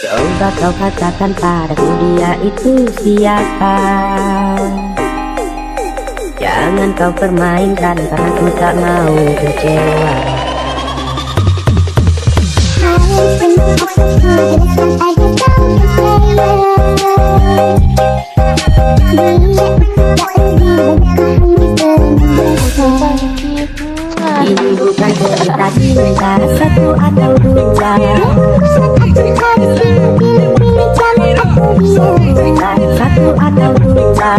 Coba kau katakan padaku dia itu siapa. Jangan kau permainkan karena ku tak mau kecewa. Ini bukan cerita cinta satu atau dua, satu atau dua.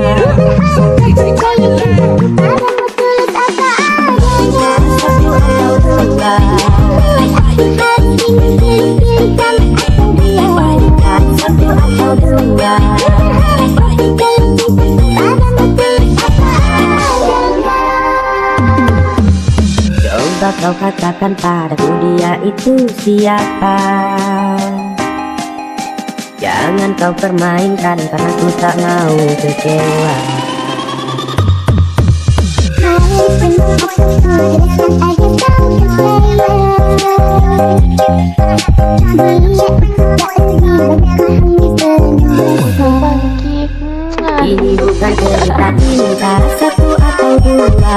Coba kau katakan padaku dia itu siapa. Jangan kau permainkan karena ku tak mau kecewa. Ini bukan cerita cinta satu atau dua,